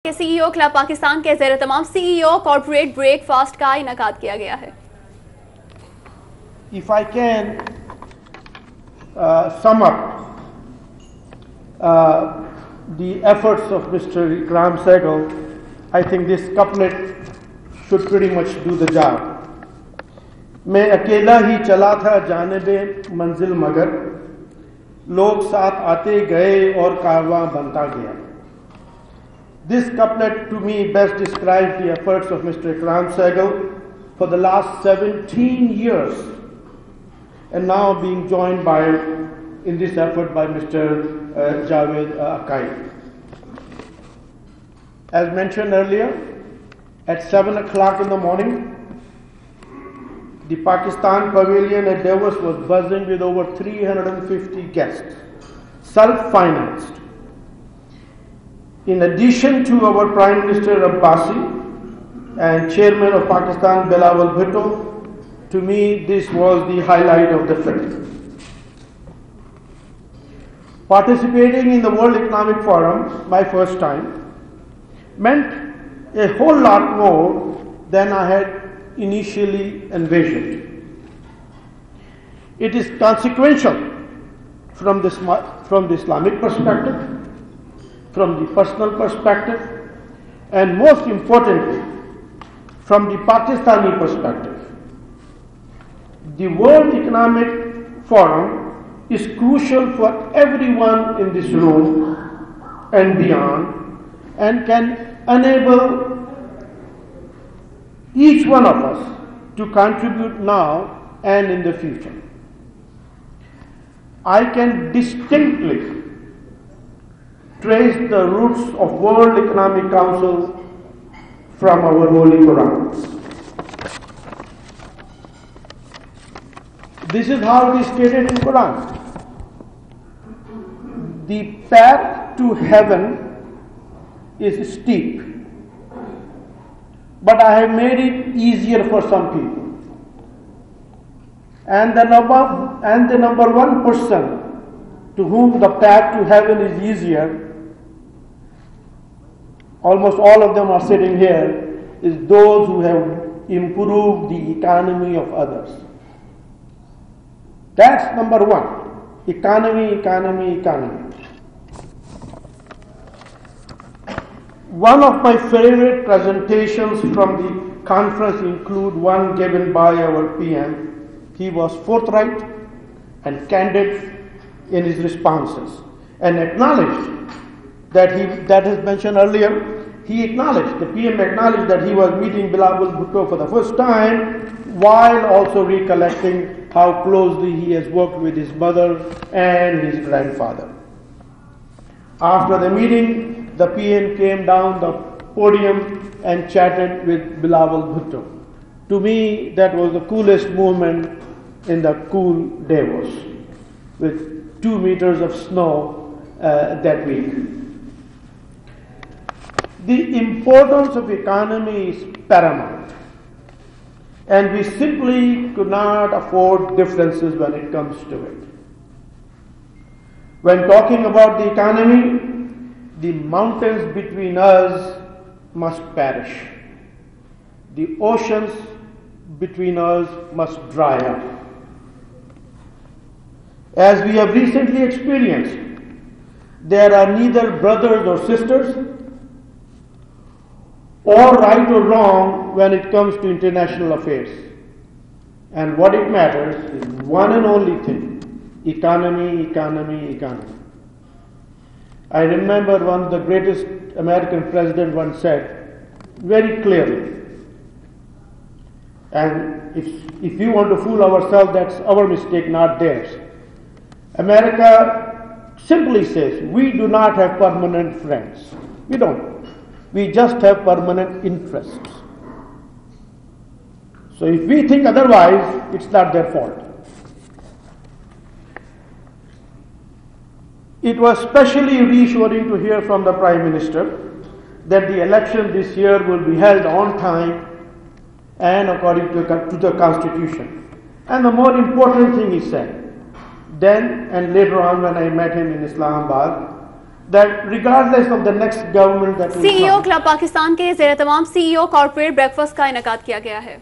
के CEO club Pakistan के एहतमाम CEO corporate break fast का इंعقاد किया गया है। If I can sum up the efforts of Mr. Ikram Sehgal, I think this couplet should pretty much do the job. मैं अकेला ही चला था जानिबे मंजिल मगर लोग साथ आते गए और कारवां बनता गया. This couplet to me best describes the efforts of Mr. Ikram Sehgal for the last 17 years and now being joined by in this effort by Mr. Javed Akai. As mentioned earlier, at 7 o'clock in the morning, the Pakistan Pavilion at Davos was buzzing with over 350 guests, self-financed. In addition to our Prime Minister Abbasi and Chairman of Pakistan Bilawal Bhutto, to me this was the highlight of the trip. Participating in the World Economic Forum, my first time, meant a whole lot more than I had initially envisioned. It is consequential from the Islamic perspective, from the personal perspective, and most importantly, from the Pakistani perspective. The World Economic Forum is crucial for everyone in this room and beyond, and can enable each one of us to contribute now and in the future. I can distinctly trace the roots of World Economic Council from our Holy Quran. This is how it is stated in Quran. The path to heaven is steep, but I have made it easier for some people. And the number one person to whom the path to heaven is easier, almost all of them are sitting here, is those who have improved the economy of others. That's number one. Economy, economy, economy. One of my favorite presentations from the conference include one given by our PM. He was forthright and candid in his responses and acknowledged that is mentioned earlier. The PM acknowledged that he was meeting Bilawal Bhutto for the first time, while also recollecting how closely he has worked with his mother and his grandfather. After the meeting, the PM came down the podium and chatted with Bilawal Bhutto. To me, that was the coolest moment in the cool Davos, with 2 meters of snow that week. The importance of economy is paramount, and we simply could not afford differences when it comes to it. When talking about the economy, the mountains between us must perish. The oceans between us must dry up. As we have recently experienced, there are neither brothers or sisters, or right or wrong when it comes to international affairs. And what it matters is one and only thing: economy, economy, economy. I remember one of the greatest American presidents once said very clearly, and if we want to fool ourselves, that's our mistake, not theirs. America simply says, we do not have permanent friends. We don't. We just have permanent interests. So if we think otherwise, it's not their fault. It was especially reassuring to hear from the Prime Minister that the election this year will be held on time and according to the Constitution. And the more important thing he said, then and later on when I met him in Islamabad, that regardless of the next government that will CEO come, club Pakistan के ज़ेर-ए-तमाम CEO corporate breakfast का इनकाद किया गया है।